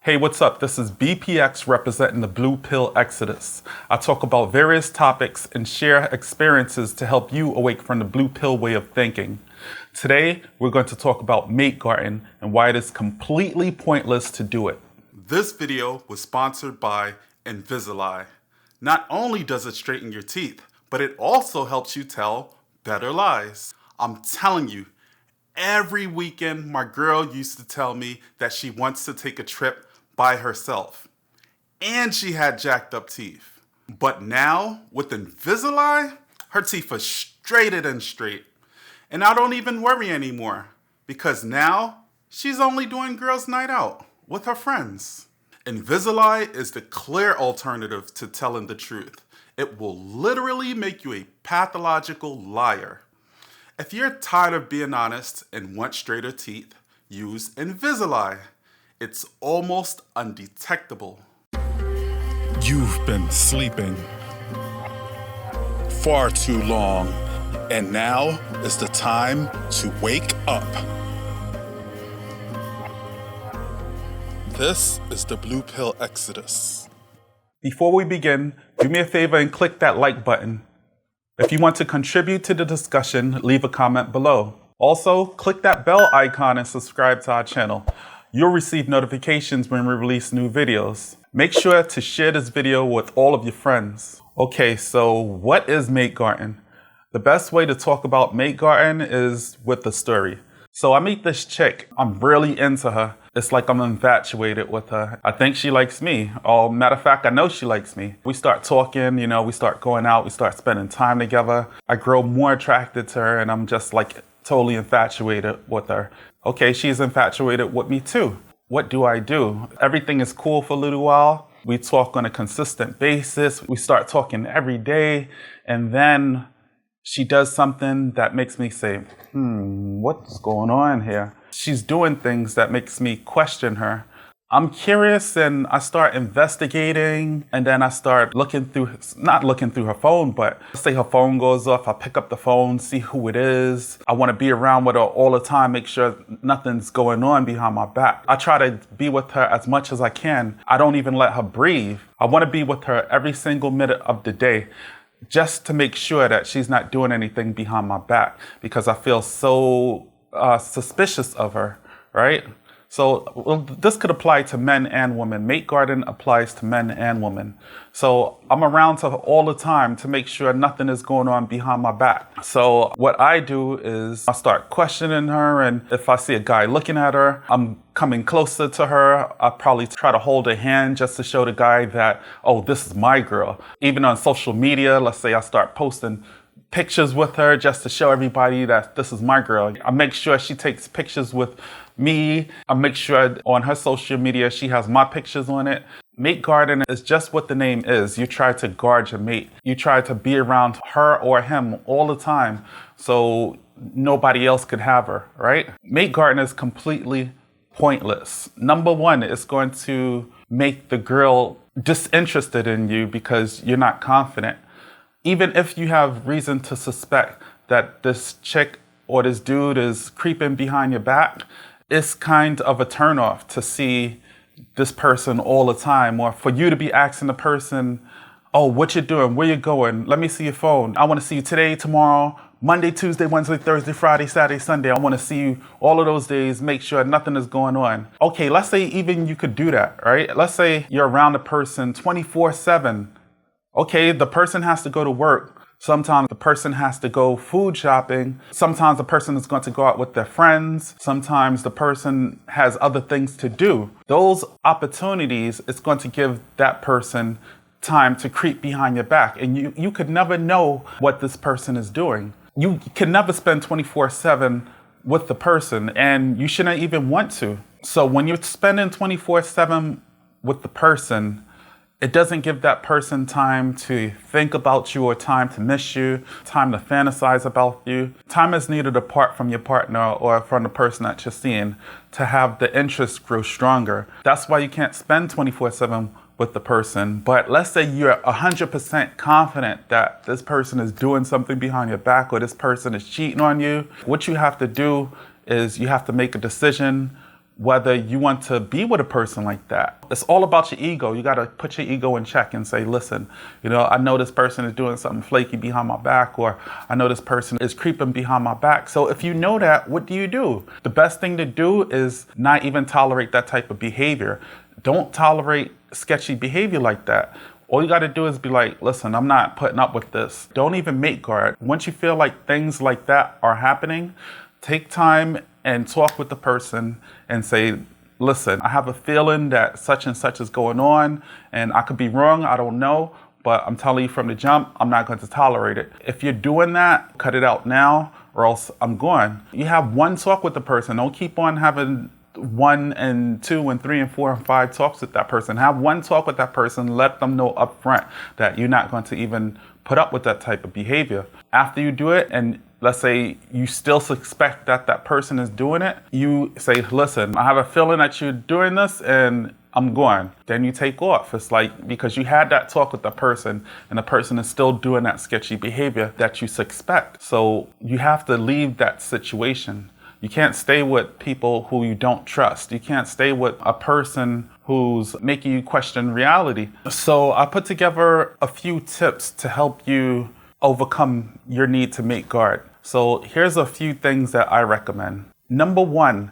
Hey, what's up? This is BPX representing the Blu Pill Exodus. I talk about various topics and share experiences to help you awake from the Blue Pill way of thinking. Today, we're going to talk about Mateguarding and why it is completely pointless to do it. This video was sponsored by Invisalie. Not only does it straighten your teeth, but it also helps you tell better lies. I'm telling you, every weekend my girl used to tell me that she wants to take a trip by herself. And she had jacked up teeth. But now, with Invisalie, her teeth are straighter than straight. And I don't even worry anymore, because now she's only doing girls' night out with her friends. Invisalie is the clear alternative to telling the truth. It will literally make you a pathological liar. If you're tired of being honest and want straighter teeth, use Invisalie. It's almost undetectable. You've been sleeping far too long, and now is the time to wake up. This is the Blue Pill Exodus. Before we begin, do me a favor and click that like button. If you want to contribute to the discussion, leave a comment below. Also, click that bell icon and subscribe to our channel. You'll receive notifications when we release new videos. Make sure to share this video with all of your friends. Okay, so what is Mateguarding? The best way to talk about Mateguarding is with the story. So I meet this chick. I'm really into her. It's like I'm infatuated with her. I think she likes me. Matter of fact, I know she likes me. We start talking, we start going out, we start spending time together. I grow more attracted to her and I'm just like totally infatuated with her. Okay, she's infatuated with me too. What do? Everything is cool for a little while. We talk on a consistent basis. We start talking every day. And then she does something that makes me say, what's going on here? She's doing things that makes me question her. I'm curious and I start investigating, and then I start not looking through her phone, but let's say her phone goes off, I pick up the phone, see who it is. I want to be around with her all the time, make sure nothing's going on behind my back. I try to be with her as much as I can. I don't even let her breathe. I want to be with her every single minute of the day, just to make sure that she's not doing anything behind my back, because I feel so suspicious of her, right? So this could apply to men and women. Mateguarding applies to men and women. So I'm around her all the time to make sure nothing is going on behind my back. So what I do is I start questioning her, and if I see a guy looking at her, I'm coming closer to her. I probably try to hold her hand just to show the guy that, oh, this is my girl. Even on social media, let's say I start posting pictures with her just to show everybody that this is my girl. I make sure she takes pictures with me. I make sure on her social media she has my pictures on it. Mateguarding is just what the name is. You try to guard your mate. You try to be around her or him all the time so nobody else could have her, right? Mateguarding is completely pointless. Number one, it's going to make the girl disinterested in you because you're not confident. Even if you have reason to suspect that this chick or this dude is creeping behind your back, it's kind of a turnoff to see this person all the time, or for you to be asking the person, oh, what you doing? Where you going? Let me see your phone. I want to see you today, tomorrow, Monday, Tuesday, Wednesday, Thursday, Friday, Saturday, Sunday. I want to see you all of those days, make sure nothing is going on. Okay, let's say even you could do that, right? Let's say you're around a person 24/7. Okay, the person has to go to work. Sometimes the person has to go food shopping. Sometimes the person is going to go out with their friends. Sometimes the person has other things to do. Those opportunities, it's going to give that person time to creep behind your back. And you could never know what this person is doing. You can never spend 24/7 with the person, and you shouldn't even want to. So when you're spending 24/7 with the person, it doesn't give that person time to think about you or time to miss you, time to fantasize about you. Time is needed apart from your partner or from the person that you're seeing to have the interest grow stronger. That's why you can't spend 24/7 with the person. But let's say you're 100% confident that this person is doing something behind your back or this person is cheating on you. What you have to do is you have to make a decision whether you want to be with a person like that. It's all about your ego. You got to put your ego in check and say, listen, I know this person is doing something flaky behind my back, or I know this person is creeping behind my back. So if you know that, what do? The best thing to do is not even tolerate that type of behavior. Don't tolerate sketchy behavior like that. All you got to do is be like, listen, I'm not putting up with this. Don't even make guard. Once you feel like things like that are happening, take time and talk with the person and say, listen, I have a feeling that such and such is going on, and I could be wrong, I don't know, but I'm telling you from the jump, I'm not going to tolerate it. If you're doing that, cut it out now, or else I'm gone. You have one talk with the person. Don't keep on having 1 and 2 and 3 and 4 and 5 talks with that person. Have one talk with that person. Let them know up front that you're not going to even put up with that type of behavior. After you do it, and let's say you still suspect that that person is doing it, you say, listen, I have a feeling that you're doing this and I'm going. Then you take off. It's like, because you had that talk with the person and the person is still doing that sketchy behavior that you suspect. So you have to leave that situation. You can't stay with people who you don't trust. You can't stay with a person who's making you question reality. So I put together a few tips to help you overcome your need to make guard. So here's a few things that I recommend. Number 1,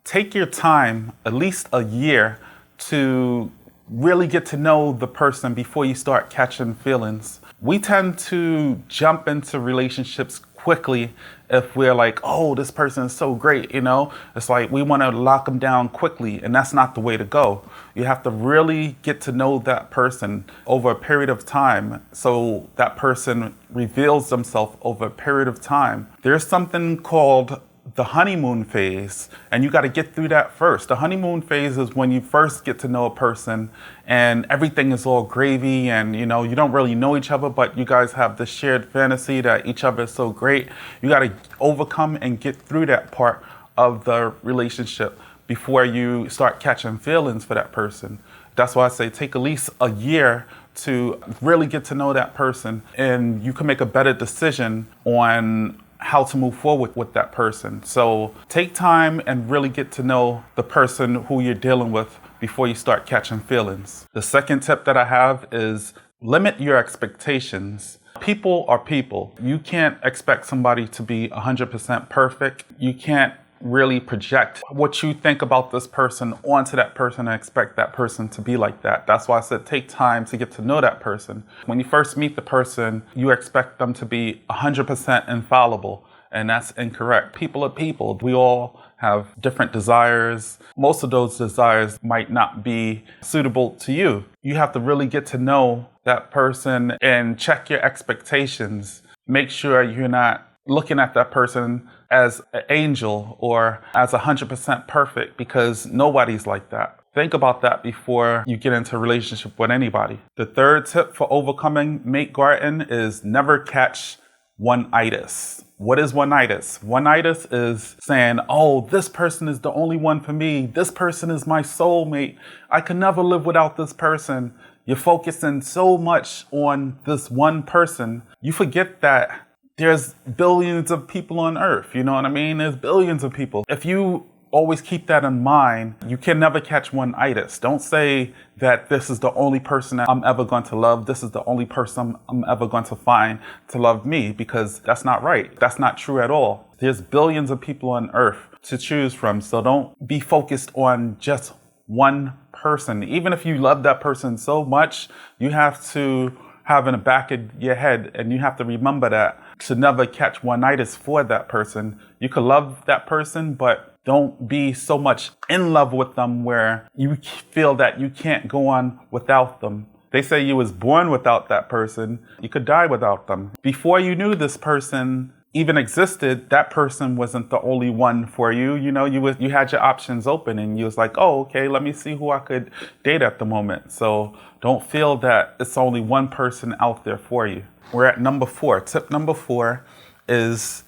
take your time, at least a year, to really get to know the person before you start catching feelings. We tend to jump into relationships quickly if we're like, oh, this person is so great, It's like we want to lock them down quickly, and that's not the way to go. You have to really get to know that person over a period of time, so that person reveals themselves over a period of time. There's something called the honeymoon phase, and you got to get through that first. The honeymoon phase is when you first get to know a person and everything is all gravy, and you don't really know each other, but you guys have this shared fantasy that each other is so great. You got to overcome and get through that part of the relationship before you start catching feelings for that person. That's why I say take at least a year to really get to know that person, and you can make a better decision on how to move forward with that person. So take time and really get to know the person who you're dealing with before you start catching feelings. The second tip that I have is limit your expectations. People are people. You can't expect somebody to be 100% perfect. You can't really project what you think about this person onto that person and expect that person to be like that. That's why I said take time to get to know that person. When you first meet the person, you expect them to be 100% infallible, and that's incorrect. People are people. We all have different desires. Most of those desires might not be suitable to you. You have to really get to know that person and check your expectations. Make sure you're not looking at that person as an angel or as 100% perfect, because nobody's like that. Think about that before you get into a relationship with anybody. The third tip for overcoming mate guarding is never catch one-itis. What is one-itis? One-itis is saying, oh, this person is the only one for me. This person is my soulmate. I can never live without this person. You're focusing so much on this one person. You forget that there's billions of people on earth. You know what I mean? There's billions of people. If you always keep that in mind, you can never catch one-itis. Don't say that this is the only person that I'm ever going to love. This is the only person I'm ever going to find to love me, because that's not right. That's not true at all. There's billions of people on earth to choose from. So don't be focused on just one person. Even if you love that person so much, you have to have in the back of your head, and you have to remember that, to never catch one-itis for that person. You could love that person, but don't be so much in love with them where you feel that you can't go on without them. They say you was born without that person. You could die without them. Before you knew this person even existed, that person wasn't the only one for you. You had your options open, and you was like, oh, okay, let me see who I could date at the moment. So don't feel that it's only one person out there for you. We're at number 4. Tip number 4 is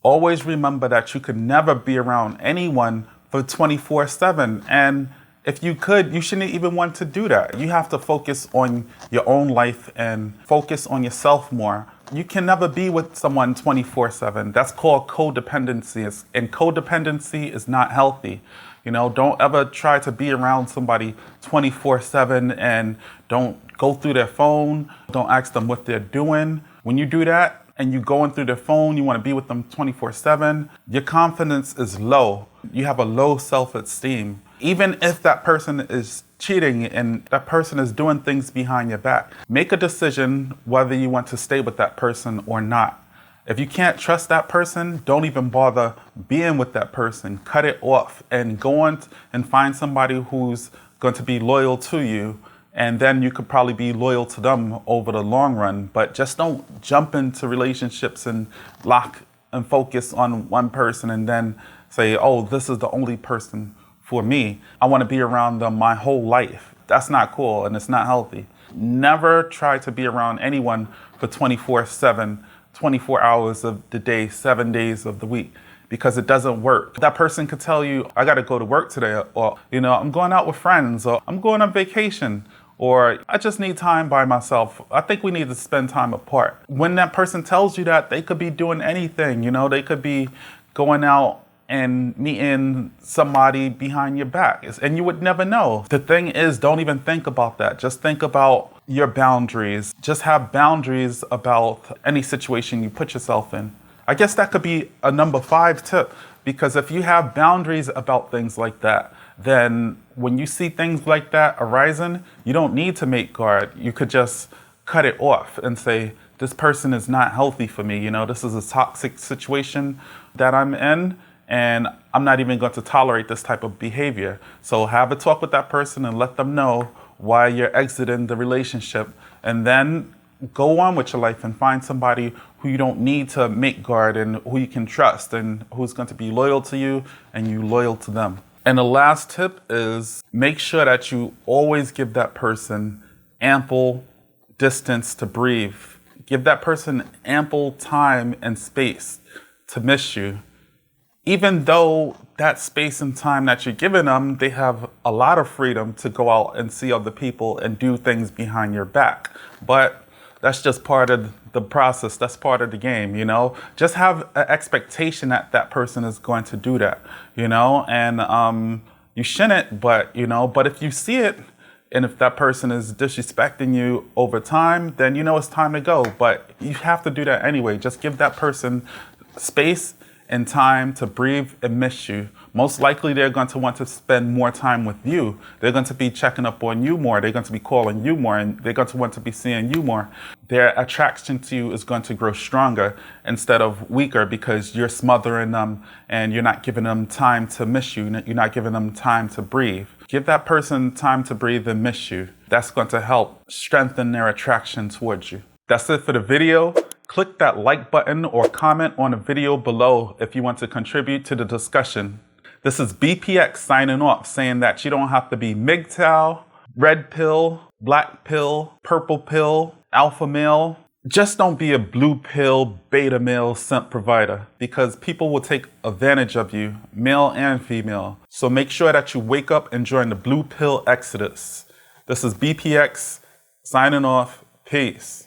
always remember that you could never be around anyone for 24/7. And if you could, you shouldn't even want to do that. You have to focus on your own life and focus on yourself more. You can never be with someone 24/7. That's called codependency. And codependency is not healthy. Don't ever try to be around somebody 24/7 and don't go through their phone. Don't ask them what they're doing. When you do that and you going through their phone, you want to be with them 24/7, your confidence is low. You have a low self-esteem. Even if that person is cheating and that person is doing things behind your back, make a decision whether you want to stay with that person or not. If you can't trust that person, don't even bother being with that person. Cut it off and go on and find somebody who's going to be loyal to you. And then you could probably be loyal to them over the long run. But just don't jump into relationships and lock and focus on one person and then say, oh, this is the only person for me. I want to be around them my whole life. That's not cool and it's not healthy. Never try to be around anyone for 24/7, 24 hours of the day, 7 days of the week, because it doesn't work. That person could tell you, I got to go to work today, or, I'm going out with friends, or I'm going on vacation, or I just need time by myself. I think we need to spend time apart. When that person tells you that, they could be doing anything, they could be going out and meeting somebody behind your back, and you would never know. The thing is, don't even think about that. Just think about your boundaries. Just have boundaries about any situation you put yourself in. I guess that could be a number 5 tip, because if you have boundaries about things like that, then when you see things like that arising, you don't need to make guard. You could just cut it off and say, this person is not healthy for me. This is a toxic situation that I'm in, and I'm not even going to tolerate this type of behavior. So have a talk with that person and let them know why you're exiting the relationship, and then go on with your life and find somebody who you don't need to make guard and who you can trust and who's going to be loyal to you and you loyal to them. And the last tip is make sure that you always give that person ample distance to breathe. Give that person ample time and space to miss you. Even though that space and time that you're giving them, they have a lot of freedom to go out and see other people and do things behind your back. But that's just part of the process. That's part of the game, Just have an expectation that that person is going to do that, And you shouldn't, but if you see it, and if that person is disrespecting you over time, then it's time to go. But you have to do that anyway. Just give that person space and time to breathe and miss you. Most likely they're going to want to spend more time with you. They're going to be checking up on you more. They're going to be calling you more, and they're going to want to be seeing you more. Their attraction to you is going to grow stronger instead of weaker, because you're smothering them and you're not giving them time to miss you. You're not giving them time to breathe. Give that person time to breathe and miss you. That's going to help strengthen their attraction towards you. That's it for the video. Click that like button or comment on the video below if you want to contribute to the discussion. This is BPX signing off, saying that you don't have to be MGTOW, red pill, black pill, purple pill, alpha male. Just don't be a blue pill, beta male simp provider, because people will take advantage of you, male and female. So make sure that you wake up and join the blue pill exodus. This is BPX signing off. Peace.